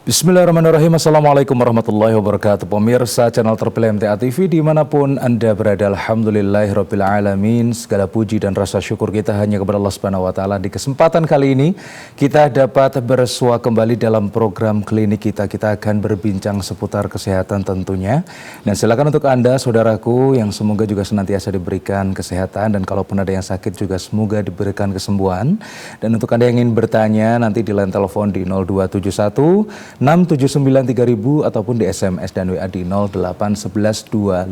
Bismillahirrahmanirrahim. Assalamualaikum warahmatullahi wabarakatuh. Pemirsa channel terpilih MTA TV dimanapun Anda berada, alhamdulillahirrabbilalamin. Segala puji dan rasa syukur kita hanya kepada Allah Subhanahu wa Ta'ala. Di kesempatan kali ini kita dapat bersua kembali dalam program klinik kita. Kita akan berbincang seputar kesehatan tentunya. Dan silakan untuk Anda saudaraku yang semoga juga senantiasa diberikan kesehatan, dan kalaupun ada yang sakit juga semoga diberikan kesembuhan. Dan untuk Anda yang ingin bertanya nanti di line telepon di 0271 6793000 ataupun di SMS dan WA di 08112553000.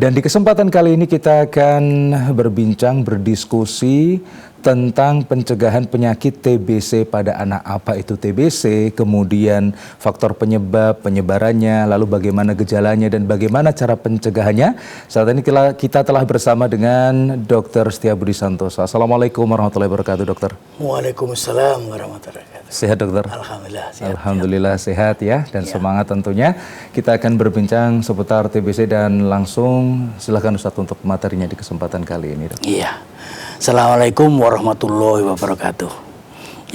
Dan di kesempatan kali ini kita akan berbincang, berdiskusi tentang pencegahan penyakit TBC pada anak. Apa itu TBC, kemudian faktor penyebab, penyebarannya, lalu bagaimana gejalanya dan bagaimana cara pencegahannya. Saat ini kita telah bersama dengan Dr. Setiabudi Santoso. Assalamualaikum warahmatullahi wabarakatuh, dokter. Waalaikumsalam warahmatullahi wabarakatuh. Sehat, dokter? Alhamdulillah sehat. Alhamdulillah sehat ya, dan semangat tentunya. Kita akan berbincang seputar TBC dan langsung silakan Ustadz untuk materinya di kesempatan kali ini, dok. Iya. Assalamualaikum warahmatullahi wabarakatuh.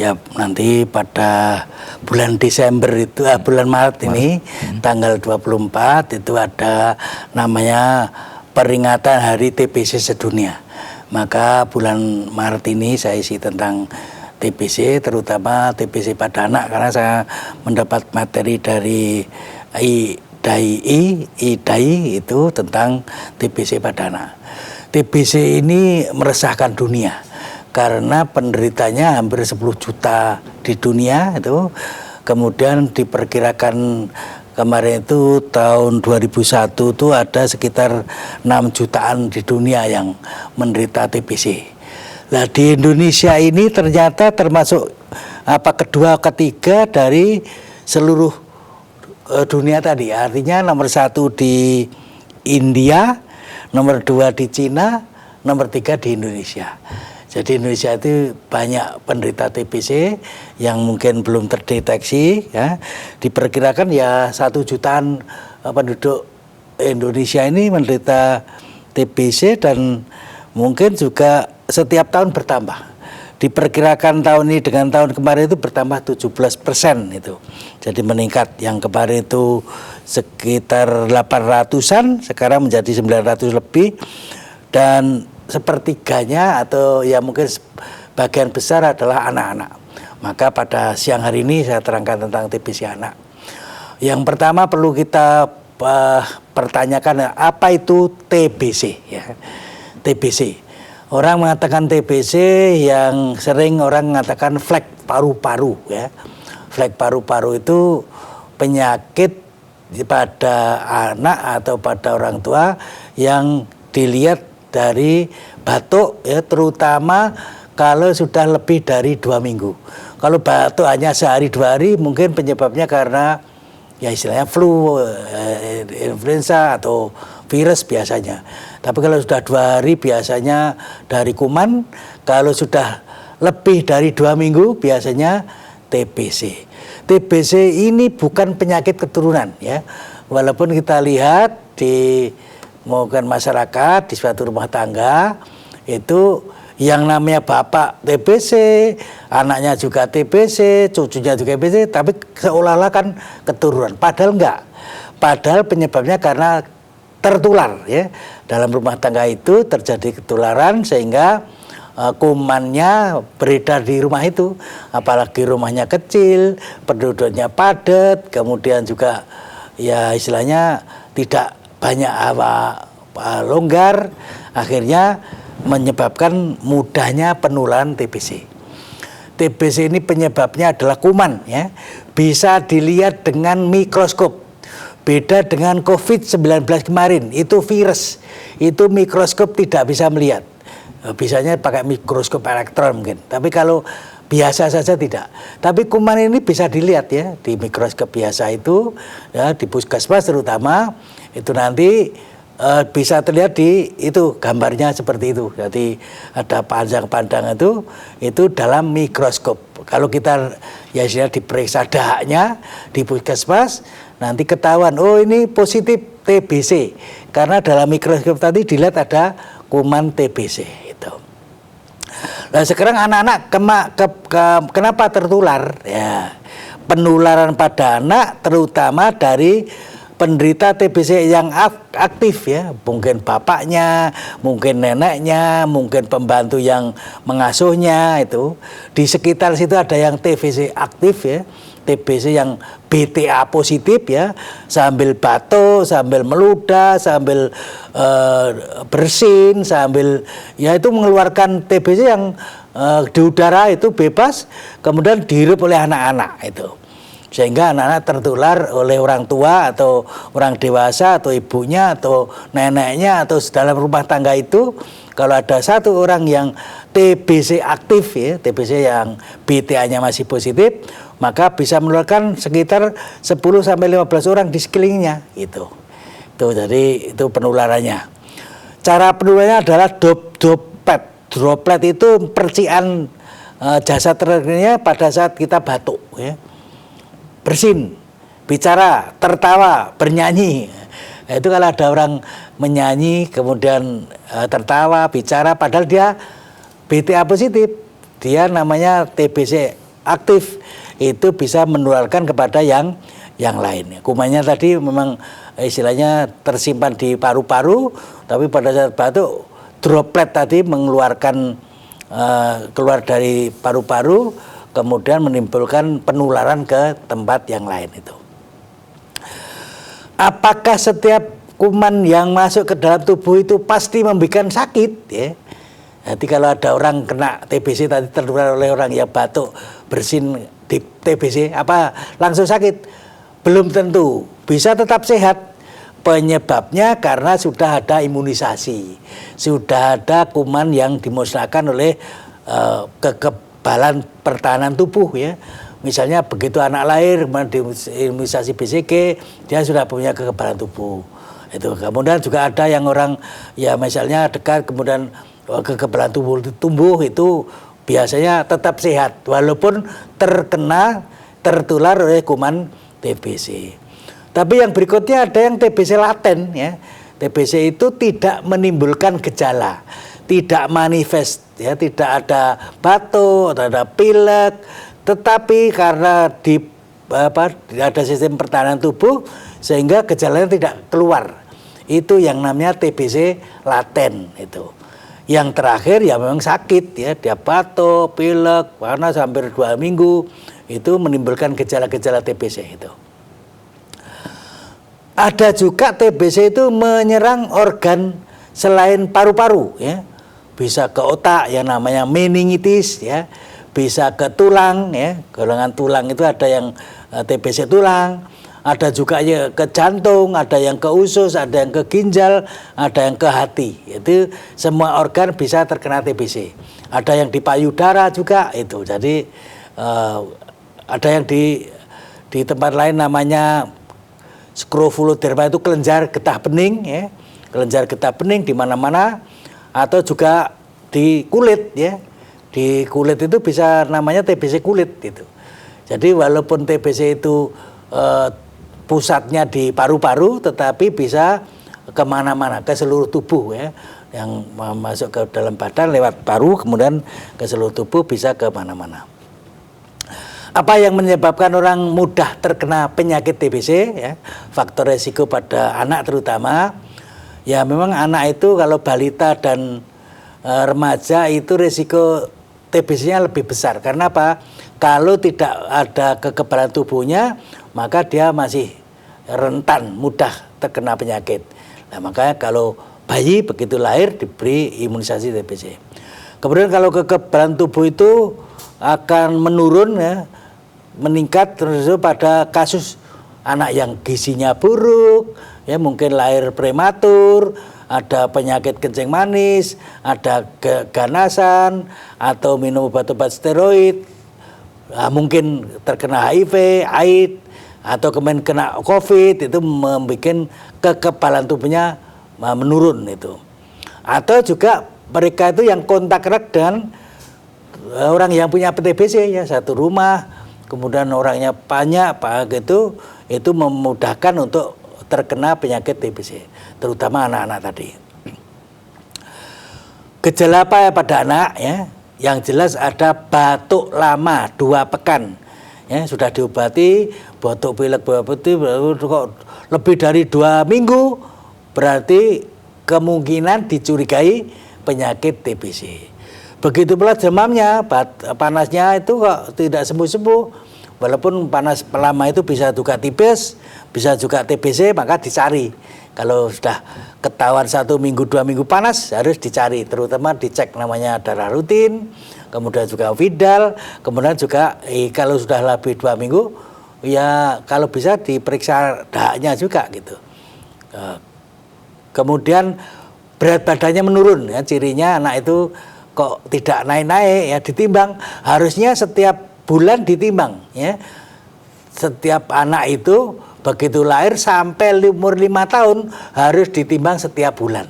Ya, nanti pada bulan Desember itu, bulan Maret ini, tanggal 24 itu ada namanya peringatan Hari TBC Sedunia. Maka bulan Maret ini saya isi tentang TBC, terutama TBC pada anak, karena saya mendapat materi dari IDAI itu tentang TBC pada anak. TBC ini meresahkan dunia karena penderitanya hampir 10 juta di dunia itu. Kemudian diperkirakan kemarin itu tahun 2001 itu ada sekitar 6 jutaan di dunia yang menderita TBC. Nah, di Indonesia ini ternyata termasuk kedua ketiga dari seluruh dunia tadi. Artinya nomor 1 di India, nomor 2 di Cina, nomor 3 di Indonesia. Jadi Indonesia itu banyak penderita TBC yang mungkin belum terdeteksi ya. Diperkirakan ya 1 jutaan penduduk Indonesia ini menderita TBC, dan mungkin juga setiap tahun bertambah. Diperkirakan tahun ini dengan tahun kemarin itu bertambah 17% itu. Jadi meningkat, yang kemarin itu sekitar 800-an, sekarang menjadi 900 lebih. Dan sepertiganya atau ya mungkin bagian besar adalah anak-anak. Maka pada siang hari ini saya terangkan tentang TBC anak. Yang pertama perlu kita pertanyakan, apa itu TBC ya. TBC. Orang mengatakan TBC, yang sering orang mengatakan flek paru-paru ya. Flek paru-paru itu penyakit pada anak atau pada orang tua yang dilihat dari batuk ya, terutama kalau sudah lebih dari 2 minggu. Kalau batuk hanya sehari 2 hari mungkin penyebabnya karena ya istilahnya flu, influenza atau virus biasanya. Tapi kalau sudah 2 hari biasanya dari kuman. Kalau sudah lebih dari 2 minggu biasanya TBC. TBC ini bukan penyakit keturunan ya. Walaupun kita lihat di mungkin masyarakat, di suatu rumah tangga itu yang namanya bapak TBC, anaknya juga TBC, cucunya juga TBC, tapi seolah-olah kan keturunan. Padahal enggak. Padahal penyebabnya karena tertular ya. Dalam rumah tangga itu terjadi ketularan sehingga kumannya beredar di rumah itu. Apalagi rumahnya kecil, penduduknya padat, kemudian juga ya istilahnya tidak banyak longgar, akhirnya menyebabkan mudahnya penularan TBC. TBC ini penyebabnya adalah kuman ya. Bisa dilihat dengan mikroskop. Beda dengan COVID-19 kemarin, itu virus. Itu mikroskop tidak bisa melihat. Bisanya pakai mikroskop elektron mungkin. Tapi kalau biasa saja tidak. Tapi kuman ini bisa dilihat ya di mikroskop biasa itu ya, di puskesmas terutama itu nanti bisa terlihat di itu gambarnya seperti itu. Jadi ada panjang-panjang itu dalam mikroskop. Kalau kita ya istilah diperiksa dahaknya di puskesmas, nanti ketahuan oh ini positif TBC karena dalam mikroskop tadi dilihat ada kuman TBC itu. Nah sekarang anak-anak kenapa tertular ya? penularan pada anak terutama dari penderita TBC yang aktif ya, mungkin bapaknya, mungkin neneknya, mungkin pembantu yang mengasuhnya itu. Di sekitar situ ada yang TBC aktif ya, TBC yang BTA positif ya, sambil batuk, sambil meludah, sambil bersin, sambil ya itu mengeluarkan TBC yang di udara itu bebas, kemudian dihirup oleh anak-anak itu. Sehingga anak-anak tertular oleh orang tua atau orang dewasa atau ibunya atau neneknya atau dalam rumah tangga itu. Kalau ada satu orang yang TBC aktif ya, TBC yang BTA-nya masih positif, maka bisa menularkan sekitar 10-15 orang di sekelilingnya gitu. Jadi itu penularannya. Cara penularannya adalah droplet itu percikan jasad terkena pada saat kita batuk ya. Bersin, bicara, tertawa, bernyanyi. Itu kalau ada orang menyanyi kemudian tertawa, bicara padahal dia BTA positif, dia namanya TBC aktif, itu bisa menularkan kepada yang lain. Kumannya tadi memang istilahnya tersimpan di paru-paru, tapi pada saat batuk droplet tadi mengeluarkan keluar dari paru-paru, kemudian menimbulkan penularan ke tempat yang lain itu. Apakah setiap kuman yang masuk ke dalam tubuh itu pasti membuat sakit? Ya. Jadi kalau ada orang kena TBC tadi tertular oleh orang yang batuk, bersin di TBC, apa langsung sakit? Belum tentu. Bisa tetap sehat. Penyebabnya karena sudah ada imunisasi, sudah ada kuman yang dimusnahkan oleh kekebalan pertahanan tubuh ya. Misalnya begitu anak lahir kemudian imunisasi BCG, dia sudah punya kekebalan tubuh. Itu. Kemudian juga ada yang orang ya misalnya dekat kemudian kekebalan tubuh tumbuh itu biasanya tetap sehat walaupun tertular oleh kuman TBC. Tapi yang berikutnya ada yang TBC laten ya. TBC itu tidak menimbulkan gejala, tidak manifest ya, tidak ada batuk, tidak ada pilek, tetapi karena ada sistem pertahanan tubuh sehingga gejalanya tidak keluar. Itu yang namanya TBC laten itu. Yang terakhir ya memang sakit ya, dia batuk, pilek, panas hampir 2 minggu, itu menimbulkan gejala-gejala TBC itu. Ada juga TBC itu menyerang organ selain paru-paru ya. Bisa ke otak yang namanya meningitis ya, bisa ke tulang ya, golongan tulang itu ada yang TBC tulang, ada juga ya ke jantung, ada yang ke usus, ada yang ke ginjal, ada yang ke hati. Itu semua organ bisa terkena TBC. Ada yang di payudara juga itu. Jadi ada yang di tempat lain namanya skrofuloderma itu kelenjar getah bening ya, kelenjar getah bening di mana-mana, atau juga di kulit ya, di kulit itu bisa namanya TBC kulit itu. Jadi walaupun TBC itu pusatnya di paru-paru, tetapi bisa kemana-mana ke seluruh tubuh ya, yang masuk ke dalam badan lewat paru kemudian ke seluruh tubuh bisa ke mana-mana. Apa yang menyebabkan orang mudah terkena penyakit TBC ya, faktor resiko pada anak terutama ya, memang anak itu kalau balita dan remaja itu resiko TBC-nya lebih besar. Karena apa? Kalau tidak ada kekebalan tubuhnya maka dia masih rentan mudah terkena penyakit. Nah, makanya kalau bayi begitu lahir diberi imunisasi TBC. Kemudian kalau kekebalan tubuh itu akan menurun ya, meningkat terus pada kasus anak yang gizinya buruk ya, mungkin lahir prematur, ada penyakit kencing manis, ada keganasan atau minum obat-obat steroid, mungkin terkena HIV, AIDS, atau kemudian kena COVID, itu membuat kekebalan tubuhnya menurun itu. Atau juga mereka itu yang kontak erat dengan orang yang punya TBC ya, satu rumah, kemudian orangnya banyak gitu, itu memudahkan untuk terkena penyakit TBC, terutama anak-anak tadi. Gejala apa ya pada anak ya? Yang jelas ada batuk lama 2 pekan. ya sudah diobati, batuk pilek kok lebih dari 2 minggu, berarti kemungkinan dicurigai penyakit TBC. Begitu pula demamnya, panasnya itu kok tidak sembuh-sembuh, walaupun panas lama itu bisa juga tipis, bisa juga TBC, maka dicari. Kalau sudah ketahuan 1 minggu 2 minggu panas, harus dicari, terutama dicek namanya darah rutin, kemudian juga Vidal, kemudian juga kalau sudah lebih 2 minggu, ya kalau bisa diperiksa dahaknya juga gitu. Kemudian berat badannya menurun, ya, cirinya anak itu kok tidak naik-naik, ya ditimbang, harusnya setiap bulan ditimbang, ya. Setiap anak itu begitu lahir sampai umur 5 tahun harus ditimbang setiap bulan.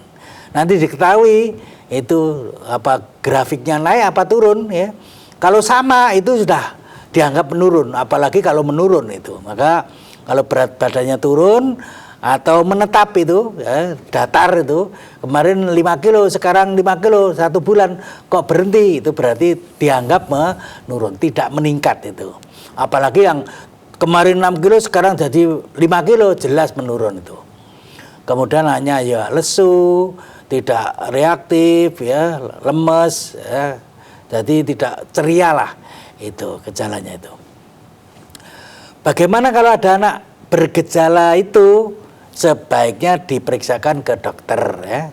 Nanti diketahui itu apa grafiknya naik apa turun, ya. Kalau sama itu sudah dianggap menurun, apalagi kalau menurun itu. Maka kalau berat badannya turun atau menetap itu, ya, datar itu, kemarin 5 kilo, sekarang 5 kilo, 1 bulan kok berhenti, itu berarti dianggap menurun, tidak meningkat itu. Apalagi yang kemarin 6 kilo, sekarang jadi 5 kilo, jelas menurun itu. Kemudian hanya ya lesu, tidak reaktif, ya, lemes, ya, jadi tidak ceria lah, itu gejalanya itu. Bagaimana kalau ada anak bergejala itu? Sebaiknya diperiksakan ke dokter, ya.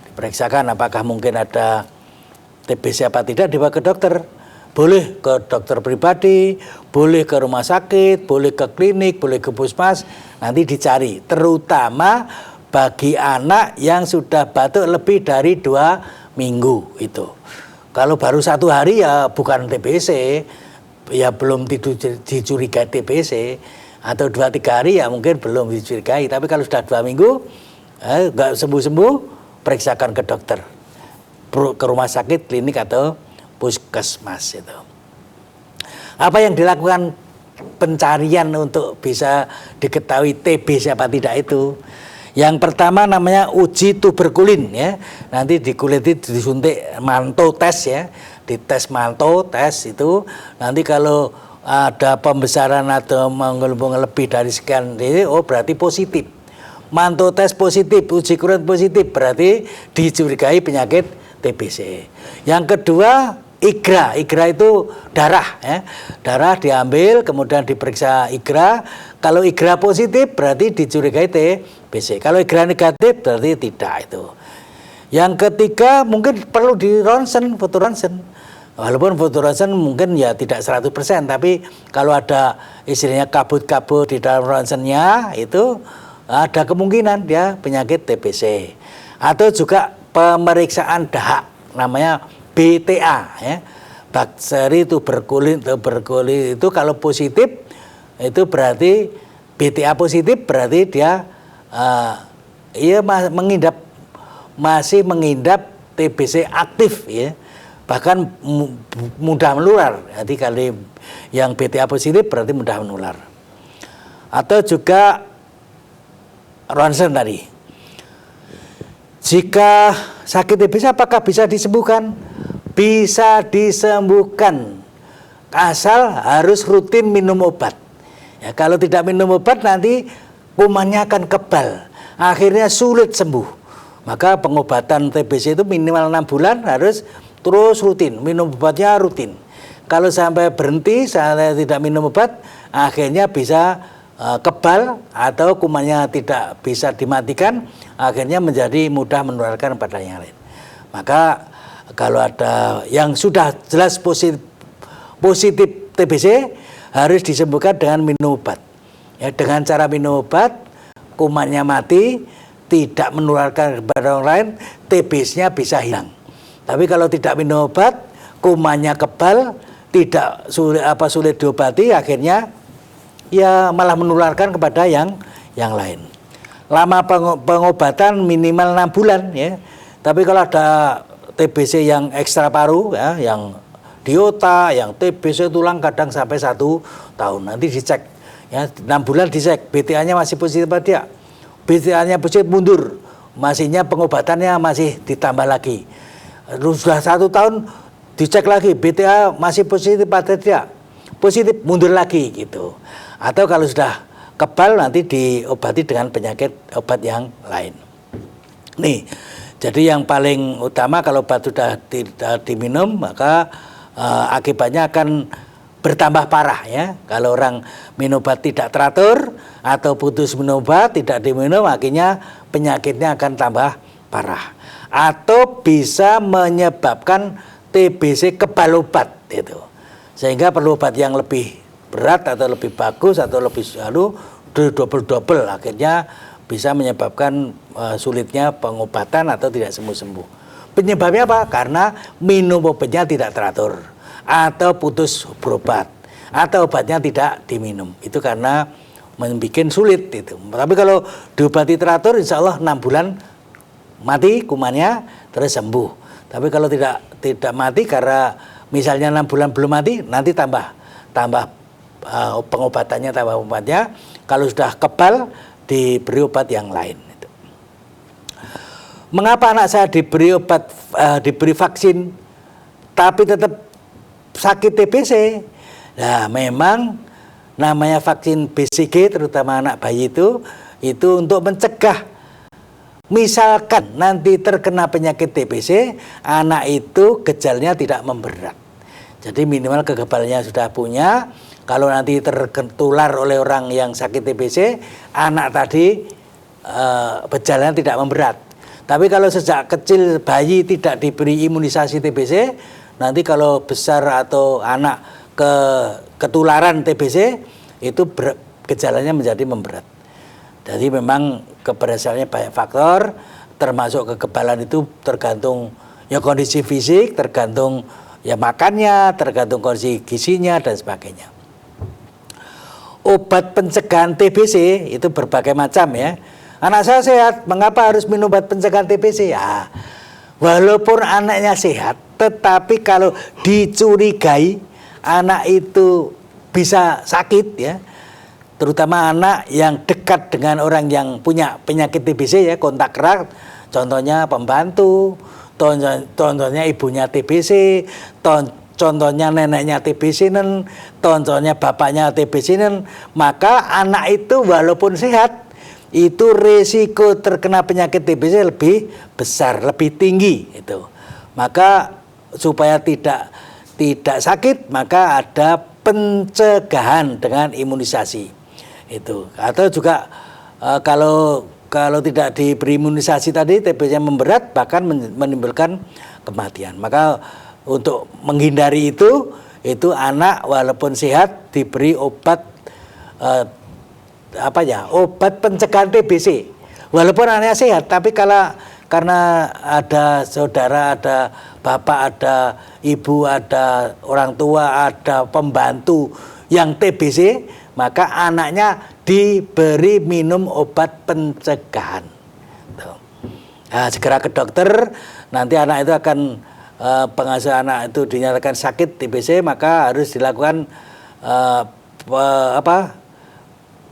Diperiksakan apakah mungkin ada TBC apa tidak, dibawa ke dokter. Boleh ke dokter pribadi, boleh ke rumah sakit, boleh ke klinik, boleh ke puskesmas, nanti dicari. Terutama bagi anak yang sudah batuk lebih dari 2 minggu itu. Kalau baru 1 hari ya bukan TBC, ya belum dicurigai TBC. Atau 2-3 hari ya mungkin belum dicurigai, tapi kalau sudah 2 minggu nggak sembuh-sembuh, periksakan ke dokter, ke rumah sakit, klinik atau puskesmas itu. Apa yang dilakukan pencarian untuk bisa diketahui TBC apa tidak itu? Yang pertama namanya uji tuberkulin, ya. Nanti di kulit itu disuntik manto tes, ya, dites manto tes itu. Nanti kalau ada pembesaran atau menggelembung lebih dari sekian, oh berarti positif. Manto tes positif, uji kulit positif, berarti dicurigai penyakit TBC. Yang kedua IGRA, IGRA itu darah, ya. Darah diambil kemudian diperiksa IGRA. Kalau IGRA positif berarti dicurigai TBC. Kalau IGRA negatif berarti tidak itu. Yang ketiga mungkin perlu di ronsen, foto ronsen. Walaupun foto ronsen mungkin ya tidak 100%, tapi kalau ada istilahnya kabut-kabut di dalam ronsennya itu ada kemungkinan dia penyakit TBC. Atau juga pemeriksaan dahak namanya BTA, ya. Bakteri tuberkulin itu kalau positif itu berarti BTA positif, berarti dia masih mengidap TBC aktif, ya. Bahkan mudah menular. Jadi kalau yang BTA positif berarti mudah menular. Atau juga ronsen tadi. Jika sakit TBC apakah bisa disembuhkan? Bisa disembuhkan, asal harus rutin minum obat. Ya, kalau tidak minum obat nanti kumannya akan kebal, akhirnya sulit sembuh. Maka pengobatan TBC itu minimal 6 bulan harus terus rutin, minum obatnya rutin. Kalau sampai berhenti, sampai tidak minum obat, akhirnya bisa kebal atau kumannya tidak bisa dimatikan, akhirnya menjadi mudah menularkan pada yang lain. Maka kalau ada yang sudah jelas positif TBC, harus disembuhkan dengan minum obat. Ya, dengan cara minum obat, kumannya mati, tidak menularkan kepada orang lain, TBC-nya bisa hilang. Tapi kalau tidak minum obat, kumannya kebal, tidak sulit diobati, akhirnya ya malah menularkan kepada yang lain. Lama pengobatan minimal 6 bulan, ya. Tapi kalau ada TBC yang ekstra paru, ya, yang diota, yang TBC tulang kadang sampai 1 tahun. Nanti dicek, ya, 6 bulan dicek, BTA-nya masih positif apa tidak. BTA-nya positif mundur, masihnya pengobatannya masih ditambah lagi. Sudah 1 tahun dicek lagi, BTA masih positif atau tidak. positif mundur lagi gitu. Atau kalau sudah kebal nanti diobati dengan obat yang lain. Nih, jadi yang paling utama kalau obat sudah tidak diminum maka akibatnya akan bertambah parah ya. Kalau orang minum obat tidak teratur atau putus minum obat tidak diminum, akhirnya penyakitnya akan tambah parah. Atau bisa menyebabkan TBC kebal obat itu. Sehingga perlu obat yang lebih berat atau lebih bagus atau lebih double akhirnya bisa menyebabkan sulitnya pengobatan atau tidak sembuh-sembuh. Penyebabnya apa? Karena minum obatnya tidak teratur atau putus berobat atau obatnya tidak diminum. Itu karena membuat sulit itu. Tapi kalau diobati teratur insya Allah 6 bulan mati kumannya terus sembuh. Tapi kalau tidak mati karena misalnya 6 bulan belum mati, nanti tambah pengobatannya, tambah obatnya. Kalau sudah kebal diberi obat yang lain. Mengapa anak saya diberi vaksin tapi tetap sakit TBC? Nah, memang namanya vaksin BCG terutama anak bayi itu untuk mencegah misalkan nanti terkena penyakit TBC, anak itu gejalanya tidak memberat. Jadi minimal kekebalannya sudah punya. Kalau nanti tertular oleh orang yang sakit TBC, anak tadi gejalanya tidak memberat. Tapi kalau sejak kecil bayi tidak diberi imunisasi TBC, nanti kalau besar atau anak ketularan TBC itu gejalanya menjadi memberat. Jadi memang keberhasilannya banyak faktor, termasuk kekebalan itu tergantung ya kondisi fisik, tergantung ya makannya, tergantung kondisi gizinya dan sebagainya. Obat pencegahan TBC itu berbagai macam ya. Anak saya sehat, mengapa harus minum obat pencegahan TBC? Ya, walaupun anaknya sehat, tetapi kalau dicurigai anak itu bisa sakit ya, terutama anak yang dekat dengan orang yang punya penyakit TBC ya, kontak erat, contohnya pembantu, contohnya ibunya TBC, contohnya neneknya TBC, contohnya bapaknya TBC, maka anak itu walaupun sehat, itu resiko terkena penyakit TBC lebih besar, lebih tinggi itu. Maka supaya tidak sakit, maka ada pencegahan dengan imunisasi itu. Atau juga kalau tidak diberi imunisasi tadi TBC memberat bahkan menimbulkan kematian. Maka untuk menghindari itu anak walaupun sehat diberi obat obat pencegahan TBC. Walaupun anaknya sehat, tapi karena ada saudara, ada bapak, ada ibu, ada orang tua, ada pembantu yang TBC, maka anaknya diberi minum obat pencegahan. Nah, segera ke dokter, nanti anak itu akan pengasuh anak itu dinyatakan sakit TBC, maka harus dilakukan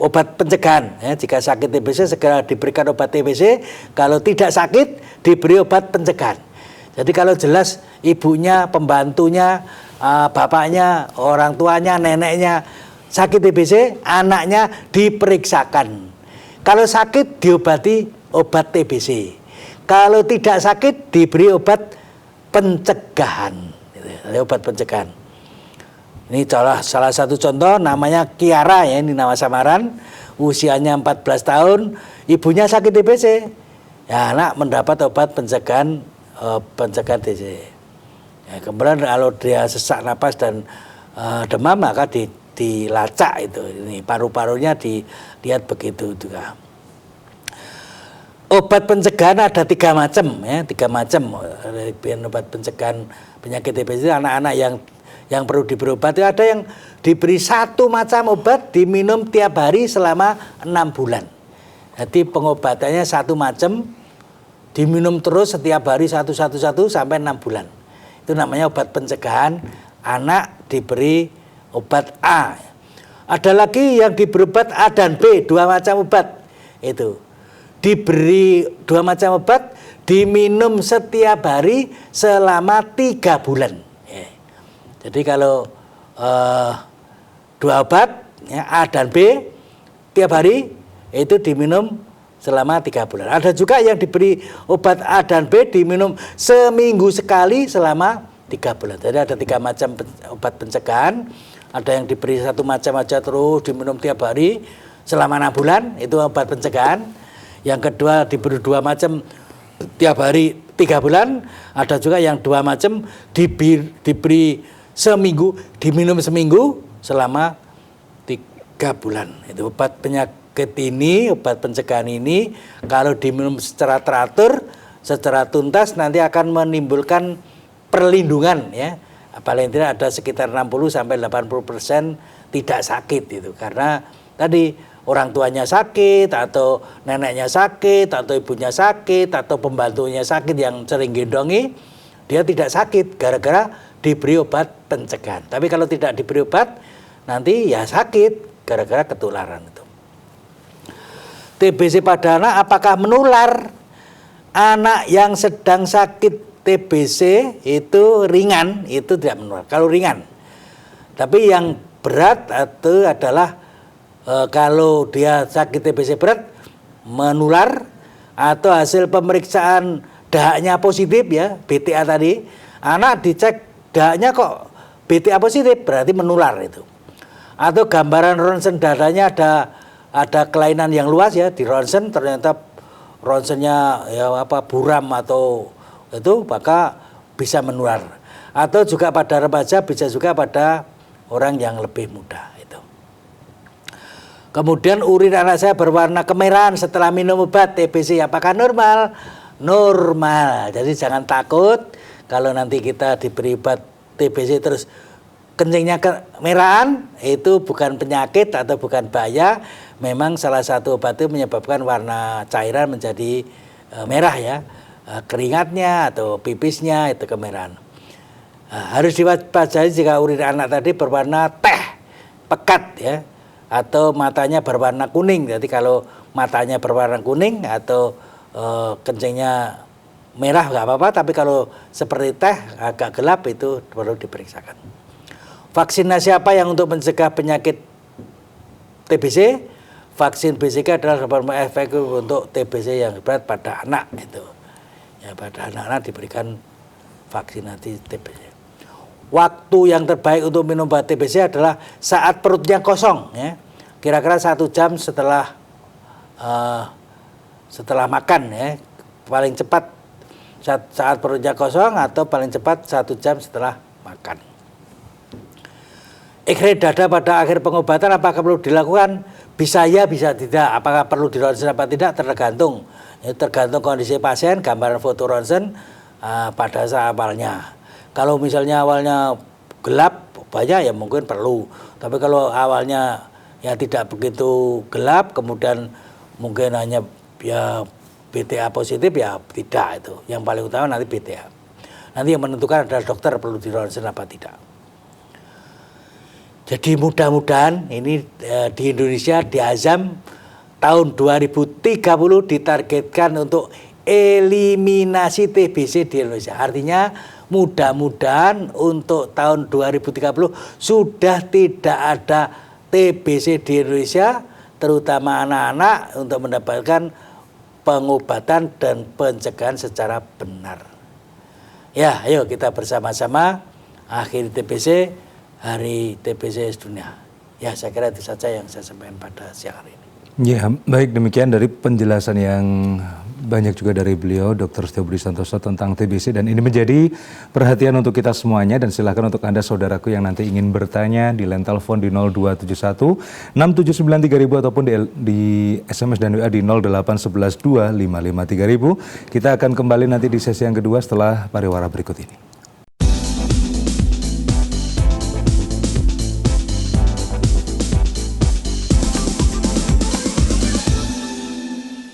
obat pencegahan ya. Jika sakit TBC segera diberikan obat TBC, kalau tidak sakit diberi obat pencegahan. Jadi kalau jelas ibunya, pembantunya, bapaknya, orang tuanya, neneknya sakit TBC, anaknya diperiksakan. Kalau sakit diobati obat TBC. Kalau tidak sakit diberi obat pencegahan. Obat pencegahan. Ini salah satu contoh, namanya Kiara ya, ini nama samaran, usianya 14 tahun, ibunya sakit TBC. Ya, anak mendapat obat pencegahan TBC. Ya, kemudian kalau dia sesak napas dan demam maka dilacak itu. Ini paru-parunya dilihat begitu juga. Obat pencegahan ada 3 macam ya, 3 macam. Obat pencegahan penyakit TBC anak-anak yang perlu diberi obat, ada yang diberi 1 macam obat diminum tiap hari selama 6 bulan. Jadi pengobatannya 1 macam diminum terus setiap hari satu sampai 6 bulan. Itu namanya obat pencegahan anak diberi obat A. Ada lagi yang diberi obat A dan B, 2 macam obat. Itu diberi 2 macam obat diminum setiap hari selama 3 bulan. Jadi kalau 2 obat ya, A dan B tiap hari itu diminum selama 3 bulan. Ada juga yang diberi obat A dan B diminum seminggu sekali selama 3 bulan. Jadi ada 3 macam obat pencegahan. Ada yang diberi 1 macam aja terus diminum tiap hari selama 6 bulan, itu obat pencegahan. Yang kedua diberi 2 macam tiap hari 3 bulan. Ada juga yang 2 macam diberi seminggu, diminum seminggu selama 3 bulan. Itu obat penyakit ini, obat pencegahan ini kalau diminum secara teratur, secara tuntas nanti akan menimbulkan perlindungan ya. Paling tidak ada sekitar 60-80% tidak sakit itu. Karena tadi orang tuanya sakit atau neneknya sakit atau ibunya sakit atau pembantunya sakit yang sering gendongi, dia tidak sakit gara-gara diberi obat pencegahan. Tapi kalau tidak diberi obat nanti ya sakit gara-gara ketularan itu. TBC pada anak apakah menular? Anak yang sedang sakit TBC itu ringan, itu tidak menular. Kalau ringan. Tapi yang berat itu adalah kalau dia sakit TBC berat menular atau hasil pemeriksaan dahaknya positif ya, BTA tadi, anak dicek dahaknya kok BTA positif, berarti menular itu. Atau gambaran ronsen dadanya ada kelainan yang luas ya, di ronsen ternyata ronsennya ya buram atau itu, maka bisa menular. Atau juga pada remaja, bisa juga pada orang yang lebih muda itu. Kemudian urin anak saya berwarna kemerahan setelah minum obat TBC, apakah normal? Normal. Jadi jangan takut kalau nanti kita diberi obat TBC terus kencingnya kemerahan, itu bukan penyakit atau bukan bahaya. Memang salah satu obat itu menyebabkan warna cairan menjadi merah ya, keringatnya atau pipisnya itu kemerahan. Harus diwaspadai jika urin anak tadi berwarna teh pekat ya, atau matanya berwarna kuning. Jadi kalau matanya berwarna kuning atau kencingnya merah nggak apa-apa, tapi kalau seperti teh agak gelap itu perlu diperiksakan. Vaksinasi apa yang untuk mencegah penyakit TBC? Vaksin BCG adalah efektif untuk TBC yang berat pada anak itu. Ya, pada anak-anak diberikan vaksinasi TBC. Waktu yang terbaik untuk minum obat TBC adalah saat perutnya kosong ya. Kira-kira 1 jam setelah makan ya. Paling cepat saat perutnya kosong atau paling cepat 1 jam setelah makan. X-ray dada pada akhir pengobatan apakah perlu dilakukan? Bisa ya, bisa tidak. Apakah perlu di ronsen apa tidak? Tergantung. Ya, tergantung kondisi pasien, gambaran foto ronsen pada saat awalnya. Kalau misalnya awalnya gelap banyak ya mungkin perlu. Tapi kalau awalnya ya tidak begitu gelap, kemudian mungkin hanya ya BTA positif ya tidak itu. Yang paling utama nanti BTA. Nanti yang menentukan adalah dokter perlu di ronsen apa tidak. Jadi mudah-mudahan ini di Indonesia di Azam tahun 2030 ditargetkan untuk eliminasi TBC di Indonesia. Artinya mudah-mudahan untuk tahun 2030 sudah tidak ada TBC di Indonesia, terutama anak-anak, untuk mendapatkan pengobatan dan pencegahan secara benar. Ya, ayo kita bersama-sama akhiri TBC, Hari TBC Dunia. Ya, saya kira itu saja yang saya sampaikan pada siang hari ini. Ya, baik, demikian dari penjelasan yang banyak juga dari beliau, Dr. Setia Budi Santoso, tentang TBC, dan ini menjadi perhatian untuk kita semuanya. Dan silakan untuk Anda saudaraku yang nanti ingin bertanya di line telepon di 0271 679 3000 ataupun di SMS dan WA di 0811 255 3000. Kita akan kembali nanti di sesi yang kedua setelah pariwara berikut ini.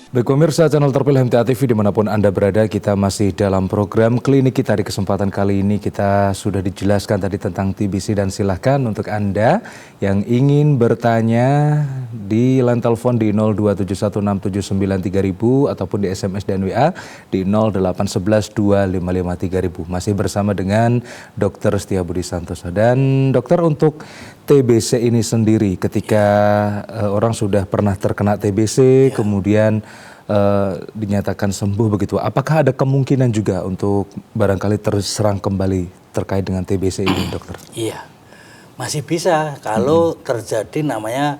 Baik pemirsa channel terpilih MTA TV dimanapun Anda berada, kita masih dalam program klinik kita. Di kesempatan kali ini kita sudah dijelaskan tadi tentang TBC, dan silahkan untuk Anda yang ingin bertanya di line telepon di 02716793000 ataupun di SMS dan WA di 0811 255 3000. Masih bersama dengan Dr. Setia Budi Santoso. Dan dokter, untuk TBC ini sendiri ketika orang sudah pernah terkena TBC kemudian dinyatakan sembuh begitu, apakah ada kemungkinan juga untuk barangkali terserang kembali terkait dengan TBC ini, dokter? Iya, masih bisa kalau terjadi namanya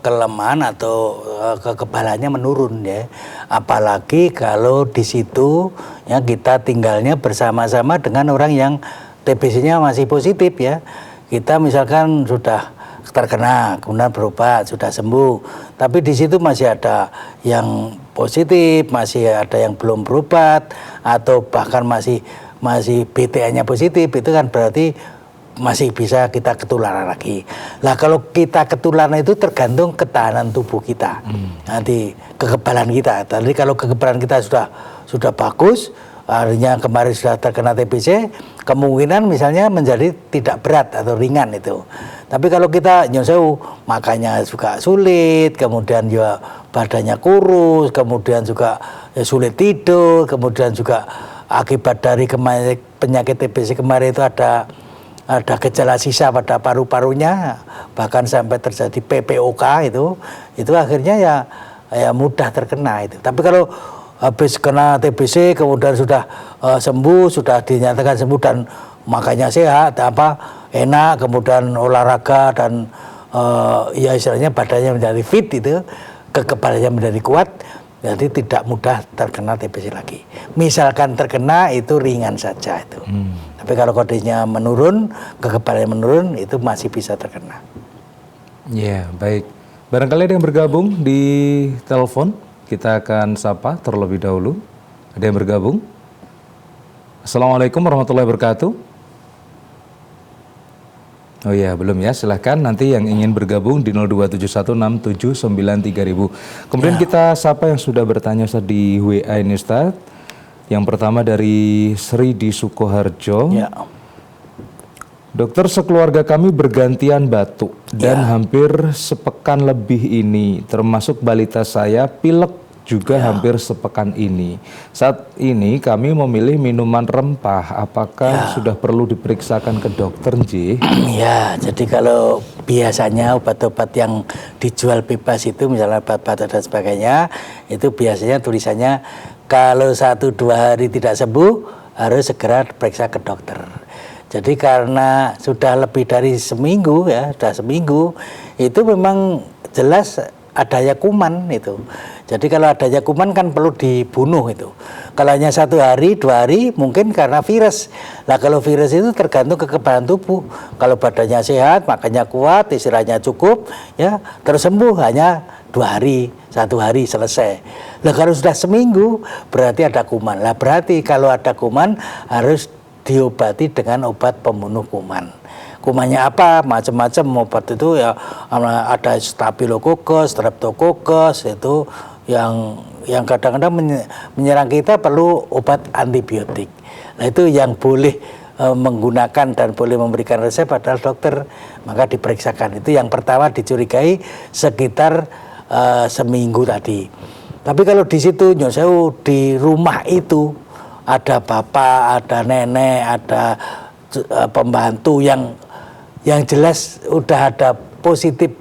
kelemahan atau kekebalannya menurun ya. Apalagi kalau di situ ya kita tinggalnya bersama-sama dengan orang yang TBC-nya masih positif ya. Kita misalkan sudah terkena, kemudian berobat, sudah sembuh, tapi di situ masih ada yang positif, masih ada yang belum berobat, atau bahkan masih BTA-nya positif, itu kan berarti masih bisa kita ketularan lagi. Lah kalau kita ketularan itu tergantung ketahanan tubuh kita, nanti kekebalan kita. Tadi kalau kekebalan kita sudah bagus, artinya kemarin sudah terkena TBC, kemungkinan misalnya menjadi tidak berat atau ringan itu. Tapi kalau kita nyoseu makannya juga sulit, kemudian juga badannya kurus, kemudian juga sulit tidur, kemudian juga akibat dari penyakit TBC kemarin itu ada gejala sisa pada paru-parunya, bahkan sampai terjadi PPOK itu akhirnya ya mudah terkena itu. Tapi kalau habis kena TBC kemudian sudah sembuh, sudah dinyatakan sembuh dan makanya sehat, enak, kemudian olahraga dan ya istilahnya badannya menjadi fit itu, kekebalannya menjadi kuat, jadi tidak mudah terkena TBC lagi. Misalkan terkena itu ringan saja itu. Tapi kalau kondisinya menurun, kekebalannya menurun, itu masih bisa terkena. Ya, baik. Barangkali ada yang bergabung di telepon. Kita akan sapa terlebih dahulu. Ada yang bergabung? Assalamualaikum warahmatullahi wabarakatuh. Oh iya, belum ya. Silahkan nanti yang ingin bergabung di 02716793000. Kemudian kita sapa yang sudah bertanya Ustaz di WA ini Ustaz. Yang pertama dari Sri di Sukoharjo. Ya. Dokter, sekeluarga kami bergantian batuk dan hampir sepekan lebih ini, termasuk balita saya pilek juga hampir sepekan ini. Saat ini kami memilih minuman rempah, apakah sudah perlu diperiksakan ke dokter, Nji? Ya, jadi kalau biasanya obat-obat yang dijual bebas itu, misalnya obat-obat dan sebagainya, itu biasanya tulisannya kalau 1-2 hari tidak sembuh, harus segera periksa ke dokter. Jadi karena sudah lebih dari seminggu ya, sudah seminggu, itu memang jelas adanya kuman itu. Jadi kalau adanya kuman kan perlu dibunuh itu. Kalau hanya 1 hari, 2 hari mungkin karena virus. Nah kalau virus itu tergantung kekebalan tubuh. Kalau badannya sehat, makannya kuat, istirahatnya cukup, ya terus sembuh hanya 2 hari, 1 hari selesai. Nah kalau sudah seminggu berarti ada kuman. Nah berarti kalau ada kuman harus diobati dengan obat pembunuh kuman. Kumannya apa? Macam-macam obat itu ya, ada Staphylococcus, Streptococcus itu yang kadang-kadang menyerang kita perlu obat antibiotik. Nah itu yang boleh menggunakan dan boleh memberikan resep adalah dokter, maka diperiksakan. Itu yang pertama dicurigai sekitar seminggu tadi. Tapi kalau di situ nyoseu di rumah itu ada bapak, ada nenek, ada pembantu yang jelas udah ada positif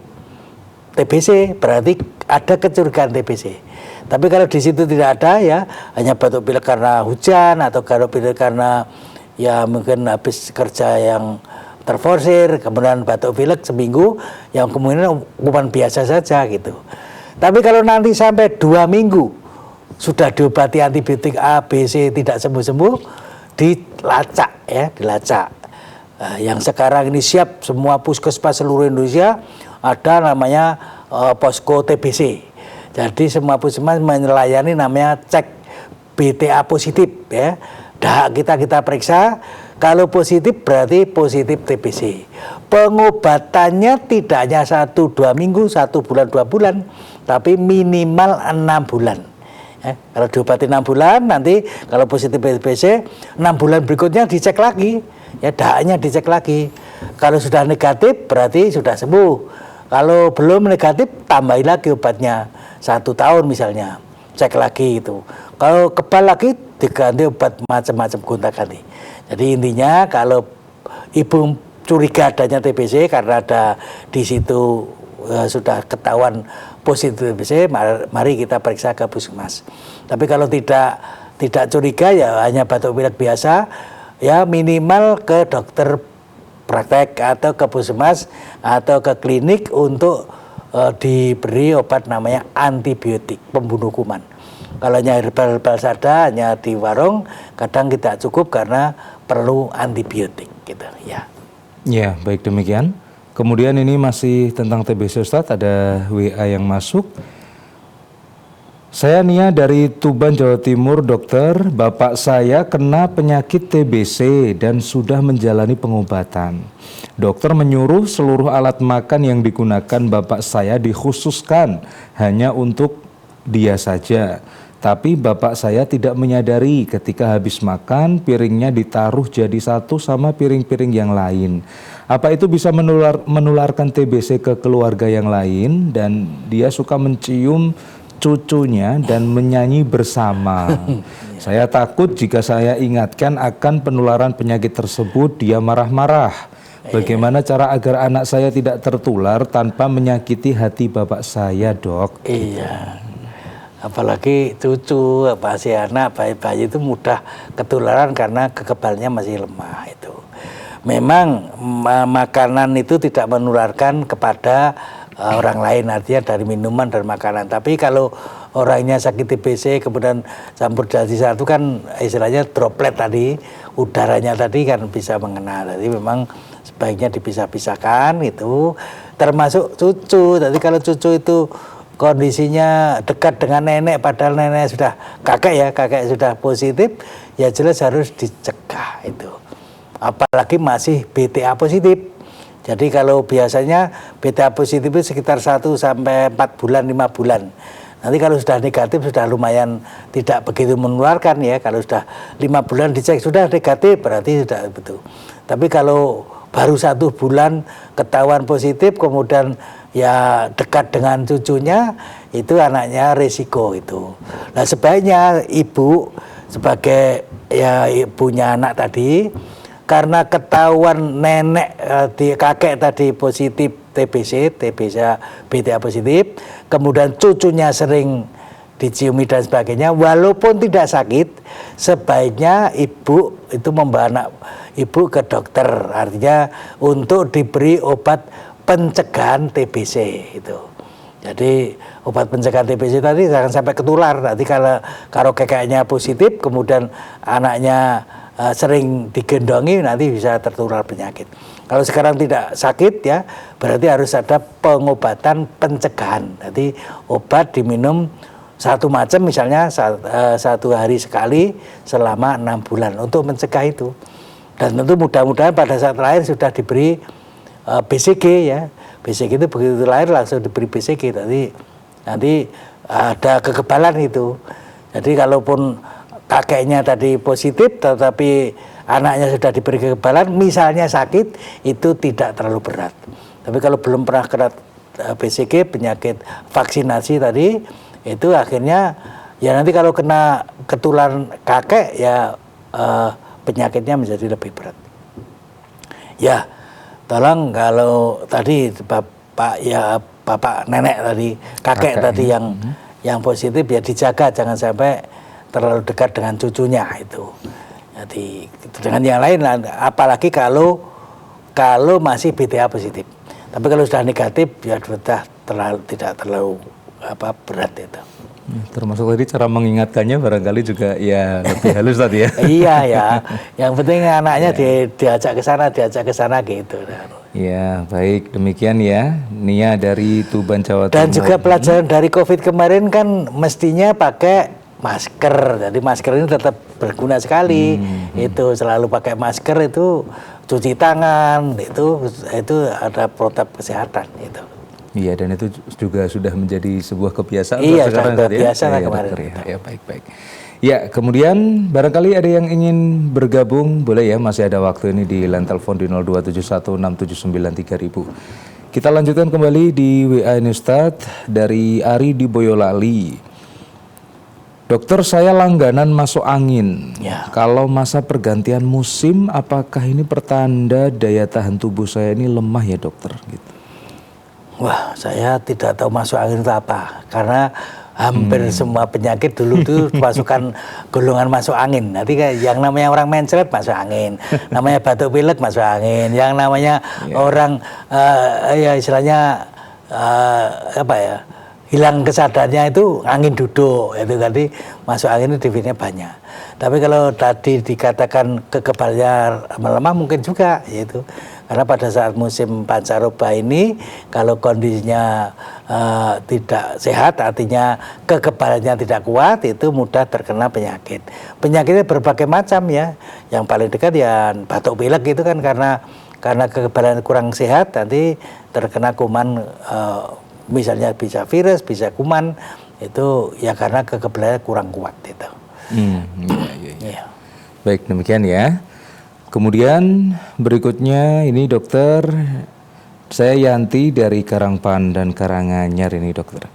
TBC, berarti ada kecurigaan TBC. Tapi kalau di situ tidak ada ya, hanya batuk pilek karena hujan atau batuk pilek karena ya mungkin habis kerja yang terforsir, kemudian batuk pilek seminggu, yang kemungkinan kuman biasa saja gitu. Tapi kalau nanti sampai 2 minggu sudah diobati antibiotik A, B, C tidak sembuh-sembuh, dilacak ya, dilacak. Yang sekarang ini siap semua puskesmas seluruh Indonesia ada namanya posko TBC. Jadi semua puskesmas melayani namanya cek BTA positif ya. Kita periksa, kalau positif berarti positif TBC. Pengobatannya tidak hanya 1-2 minggu, 1 bulan, 2 bulan, tapi minimal 6 bulan. Kalau diobati 6 bulan, nanti kalau positif TBC 6 bulan berikutnya dicek lagi, ya dahaknya dicek lagi. Kalau sudah negatif berarti sudah sembuh. Kalau belum negatif tambahin lagi obatnya 1 tahun misalnya, cek lagi itu. Kalau kebal lagi diganti obat macam-macam gonta-ganti. Jadi intinya kalau ibu curiga adanya TBC karena ada di situ sudah ketahuan positif TBC, mari kita periksa ke puskesmas. Tapi kalau tidak curiga ya hanya batuk pilek biasa, ya minimal ke dokter praktek atau ke puskesmas atau ke klinik untuk diberi obat namanya antibiotik pembunuh kuman. Kalau hanya herbal saja, hanya di warung kadang tidak cukup karena perlu antibiotik gitu ya. Ya, baik demikian. Kemudian ini masih tentang TBC Ustadz, ada WA yang masuk. Saya Nia dari Tuban, Jawa Timur, dokter. Bapak saya kena penyakit TBC dan sudah menjalani pengobatan. Dokter menyuruh seluruh alat makan yang digunakan bapak saya dikhususkan hanya untuk dia saja. Tapi bapak saya tidak menyadari ketika habis makan piringnya ditaruh jadi satu sama piring-piring yang lain. Apa itu bisa menularkan TBC ke keluarga yang lain? Dan dia suka mencium cucunya dan menyanyi bersama. Saya takut jika saya ingatkan akan penularan penyakit tersebut dia marah-marah. Bagaimana cara agar anak saya tidak tertular tanpa menyakiti hati bapak saya, Dok? Iya. Apalagi cucu, si anak, bayi-bayi itu mudah ketularan karena kekebalannya masih lemah itu. Memang makanan itu tidak menularkan kepada orang lain, artinya dari minuman dan makanan. Tapi kalau orangnya sakit TBC kemudian campur jadi satu kan istilahnya droplet tadi, udaranya tadi kan bisa mengena. Jadi memang sebaiknya dipisah-pisahkan itu, termasuk cucu. Jadi kalau cucu itu kondisinya dekat dengan nenek padahal nenek sudah kakek sudah positif, ya jelas harus dicegah itu. Apalagi masih BTA positif. Jadi kalau biasanya BTA positif itu sekitar 1 sampai 4 bulan, 5 bulan. Nanti kalau sudah negatif sudah lumayan tidak begitu menularkan ya. Kalau sudah 5 bulan dicek sudah negatif berarti sudah betul. Tapi kalau baru 1 bulan ketahuan positif kemudian ya dekat dengan cucunya, itu anaknya resiko itu. Nah sebaiknya ibu sebagai ya ibunya anak tadi, karena ketahuan nenek kakek tadi positif TBC BTA positif, kemudian cucunya sering diciumi dan sebagainya, walaupun tidak sakit, sebaiknya ibu itu membawa anak ibu ke dokter, artinya untuk diberi obat pencegahan TBC itu. Jadi obat pencegahan TBC tadi jangan sampai ketular. Nanti kalau kakeknya positif, kemudian anaknya sering digendongi, nanti bisa tertular penyakit. Kalau sekarang tidak sakit ya, berarti harus ada pengobatan pencegahan. Jadi obat diminum satu macam, misalnya 1 hari sekali selama 6 bulan untuk mencegah itu. Dan tentu mudah-mudahan pada saat lahir sudah diberi BCG ya. BCG itu begitu lahir langsung diberi BCG, nanti ada kekebalan itu. Jadi kalaupun kakeknya tadi positif tetapi anaknya sudah diberi kekebalan, misalnya sakit, itu tidak terlalu berat. Tapi kalau belum pernah kena BCG, penyakit vaksinasi tadi, itu akhirnya ya nanti kalau kena ketularan kakek ya penyakitnya menjadi lebih berat. Ya, tolong kalau tadi bapak nenek tadi, kakek tadi yang positif ya dijaga, jangan sampai terlalu dekat dengan cucunya itu. Jadi dengan yang lain, apalagi kalau masih BTA positif. Tapi kalau sudah negatif ya sudah tidak terlalu berat itu. Termasuk tadi cara mengingatkannya barangkali juga ya lebih halus tadi ya. Iya ya, yang penting anaknya diajak ke sana gitu. Ya baik, demikian ya Nia dari Tuban, Jawa Timur. Dan juga pelajaran dari COVID kemarin kan mestinya pakai masker. Jadi masker ini tetap berguna sekali. Itu selalu pakai masker, itu cuci tangan, itu ada protap kesehatan itu. Iya, dan itu juga sudah menjadi sebuah kebiasaan. Iya, sekarang sudah biasa ya, kemarin. Ya, baik. Ya, kemudian barangkali ada yang ingin bergabung, boleh ya, masih ada waktu ini di line telepon di 02716793000. Kita lanjutkan kembali di WA ini Ustadz dari Ari di Boyolali. Dokter, saya langganan masuk angin. Ya. Kalau masa pergantian musim, apakah ini pertanda daya tahan tubuh saya ini lemah ya dokter? Gitu. Wah, saya tidak tahu masuk angin itu apa, karena hampir semua penyakit dulu itu masukkan golongan masuk angin. Nanti kayak yang namanya orang mencret masuk angin, namanya batuk pilek masuk angin, yang namanya orang ya istilahnya apa ya, hilang kesadarannya itu angin duduk, itu tadi masuk angin itu definisinya banyak. Tapi kalau tadi dikatakan kekebalannya melemah mungkin juga, yaitu karena pada saat musim pancaroba ini kalau kondisinya tidak sehat, artinya kekebalannya tidak kuat, itu mudah terkena penyakit. Penyakitnya berbagai macam ya. Yang paling dekat ya batuk pilek itu kan karena kekebalan kurang sehat, nanti terkena kuman, misalnya bisa virus, bisa kuman, itu ya karena kekebalannya kurang kuat itu. Ya. Baik, demikian ya. Kemudian berikutnya ini dokter, saya Yanti dari Karangpandan Karanganyar ini dokter.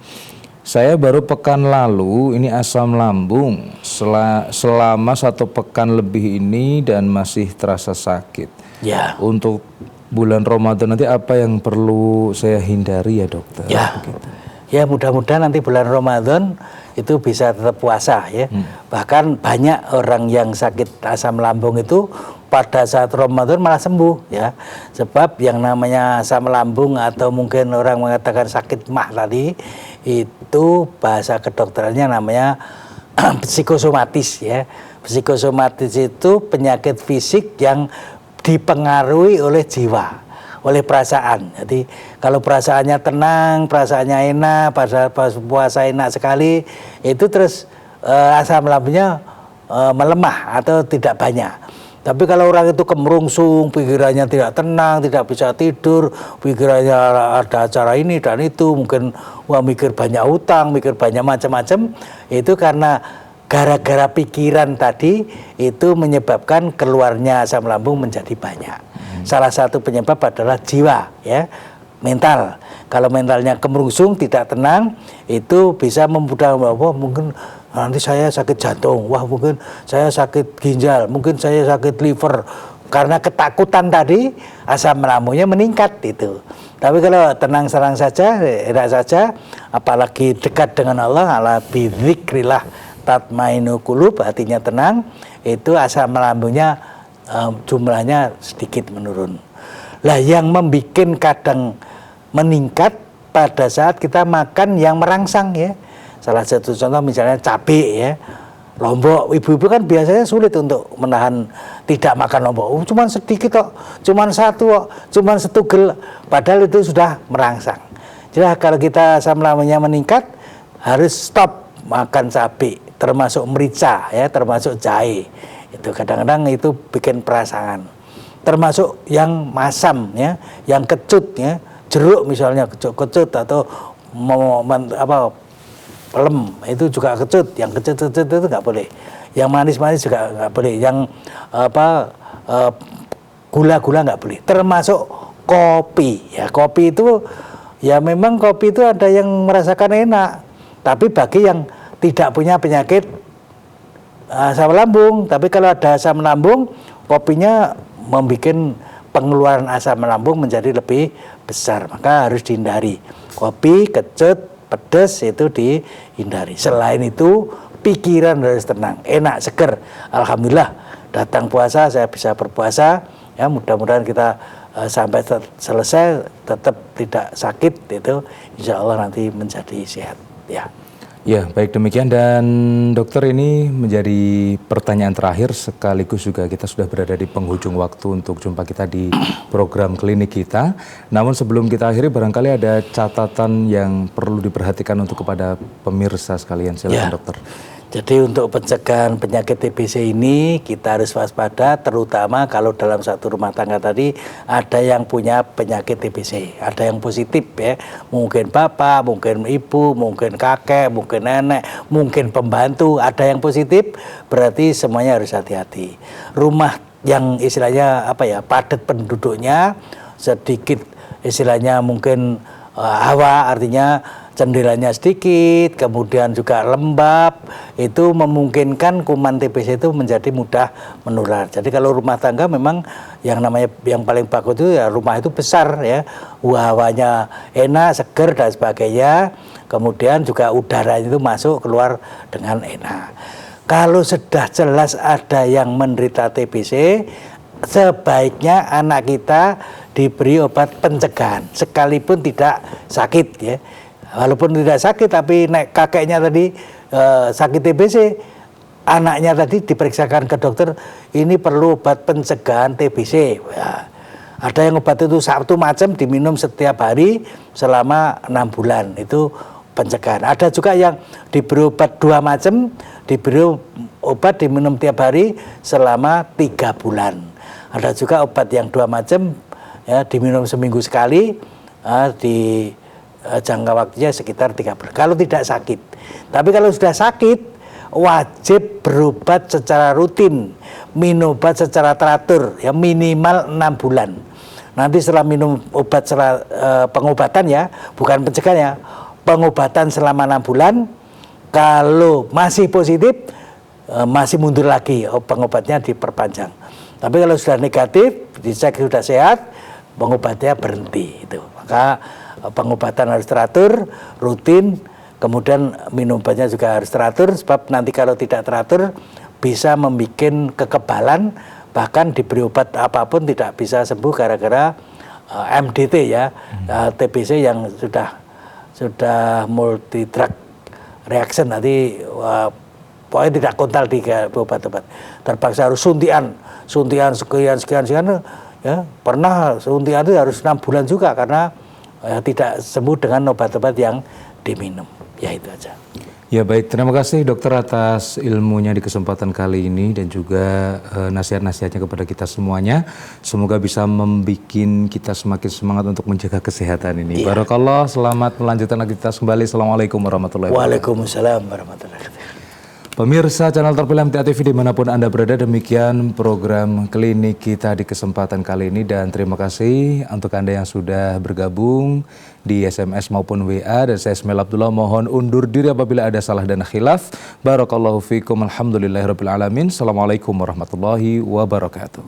Saya baru pekan lalu ini asam lambung selama 1 pekan lebih ini dan masih terasa sakit. Ya. Untuk bulan Ramadan nanti apa yang perlu saya hindari ya dokter? Ya. Ya mudah-mudahan nanti bulan Ramadan itu bisa tetap puasa ya. Bahkan banyak orang yang sakit asam lambung itu pada saat Ramadan malah sembuh ya. Sebab yang namanya asam lambung atau mungkin orang mengatakan sakit mah tadi, itu bahasa kedokterannya namanya psikosomatis ya. Psikosomatis itu penyakit fisik yang dipengaruhi oleh jiwa, oleh perasaan. Jadi kalau perasaannya tenang, perasaannya enak, pada puasa enak sekali, itu terus asam lambungnya melemah atau tidak banyak. Tapi kalau orang itu kemerungsung, pikirannya tidak tenang, tidak bisa tidur, pikirannya ada acara ini dan itu, mungkin mikir banyak utang, mikir banyak macam-macam, itu karena gara-gara pikiran tadi itu menyebabkan keluarnya asam lambung menjadi banyak. Salah satu penyebab adalah jiwa ya, mental. Kalau mentalnya kemerungsung, tidak tenang, itu bisa memudahkan bahwa mungkin nanti saya sakit jantung, wah mungkin saya sakit ginjal, mungkin saya sakit liver. Karena ketakutan tadi asam lambungnya meningkat itu. Tapi kalau tenang-tenang saja, enak saja, apalagi dekat dengan Allah, ala bidzikrillah tatmainul qulub, hatinya tenang, itu asam lambungnya jumlahnya sedikit menurun. Lah yang membuat kadang meningkat pada saat kita makan yang merangsang ya. Salah satu contoh misalnya cabai ya. Lombok, ibu-ibu kan biasanya sulit untuk menahan tidak makan lombok. Cuman sedikit kok, cuman satu kok, cuman setugel, padahal itu sudah merangsang. Jadi kalau kita asam lambungnya meningkat, harus stop makan cabai, termasuk merica ya, termasuk jahe. Itu kadang-kadang itu bikin perasangan. Termasuk yang masam ya, yang kecut ya, jeruk misalnya kecut atau pelem itu juga kecut, yang kecut itu nggak boleh, yang manis-manis juga nggak boleh, yang gula-gula nggak boleh, termasuk kopi ya. Kopi itu ya memang kopi itu ada yang merasakan enak, tapi bagi yang tidak punya penyakit asam lambung, tapi kalau ada asam lambung, kopinya membuat pengeluaran asam lambung menjadi lebih besar, maka harus dihindari. Kopi kecut, pedas itu dihindari. Selain itu pikiran harus tenang, enak, seger. Alhamdulillah datang puasa saya bisa berpuasa ya, mudah-mudahan kita sampai selesai tetap tidak sakit, itu insya Allah nanti menjadi sehat ya. Ya, baik demikian, dan dokter ini menjadi pertanyaan terakhir sekaligus juga kita sudah berada di penghujung waktu untuk jumpa kita di program klinik kita. Namun sebelum kita akhiri barangkali ada catatan yang perlu diperhatikan untuk kepada pemirsa sekalian. Silakan dokter. Jadi untuk pencegahan penyakit TBC ini kita harus waspada, terutama kalau dalam satu rumah tangga tadi ada yang punya penyakit TBC, ada yang positif ya, mungkin bapak, mungkin ibu, mungkin kakek, mungkin nenek, mungkin pembantu, ada yang positif, berarti semuanya harus hati-hati. Rumah yang istilahnya padat penduduknya, sedikit istilahnya mungkin hawa, artinya cenderanya sedikit, kemudian juga lembab, itu memungkinkan kuman TBC itu menjadi mudah menular. Jadi kalau rumah tangga memang yang paling bagus itu ya rumah itu besar ya, hawanya enak, seger dan sebagainya. Kemudian juga udara itu masuk keluar dengan enak. Kalau sudah jelas ada yang menderita TBC, sebaiknya anak kita diberi obat pencegahan sekalipun tidak sakit ya. Walaupun tidak sakit tapi kakeknya tadi sakit TBC, anaknya tadi diperiksakan ke dokter, ini perlu obat pencegahan TBC. Ya. Ada yang obat itu satu macam diminum setiap hari selama 6 bulan, itu pencegahan. Ada juga yang diberi obat 2 macam, diberi obat diminum tiap hari selama 3 bulan. Ada juga obat yang 2 macam ya diminum seminggu sekali, di jangka waktunya sekitar 3 bulan. Kalau tidak sakit. Tapi kalau sudah sakit, wajib berobat secara rutin, minum obat secara teratur, ya minimal 6 bulan. Nanti setelah minum obat secara pengobatan ya, bukan pencegahan ya, pengobatan selama 6 bulan, kalau masih positif, masih mundur lagi, pengobatnya diperpanjang. Tapi kalau sudah negatif, dicek sudah sehat, pengobatnya berhenti. Itu. Maka pengobatan harus teratur, rutin, kemudian minum obatnya juga harus teratur, sebab nanti kalau tidak teratur bisa membuat kekebalan, bahkan diberi obat apapun tidak bisa sembuh gara-gara MDT ya, TBC yang sudah multi drug reaction, nanti pokoknya tidak kontal di obat-obat, terpaksa harus suntian sekian ya, pernah suntian itu harus 6 bulan juga karena tidak sembuh dengan obat-obat yang diminum. Ya itu aja. Ya baik, terima kasih dokter atas ilmunya di kesempatan kali ini dan juga nasihat-nasihatnya kepada kita semuanya. Semoga bisa membuat kita semakin semangat untuk menjaga kesehatan ini. Ya. Barakallah, selamat melanjutkan aktivitas kembali. Assalamualaikum warahmatullahi wabarakatuh. Waalaikumsalam warahmatullahi wabarakatuh. Pemirsa channel terpilih MTA TV dimanapun Anda berada, demikian program klinik kita di kesempatan kali ini. Dan terima kasih untuk Anda yang sudah bergabung di SMS maupun WA. Dan saya Ismail Abdullah mohon undur diri apabila ada salah dan khilaf. Barakallahu fikum, alhamdulillahirabbil alamin. Assalamualaikum warahmatullahi wabarakatuh.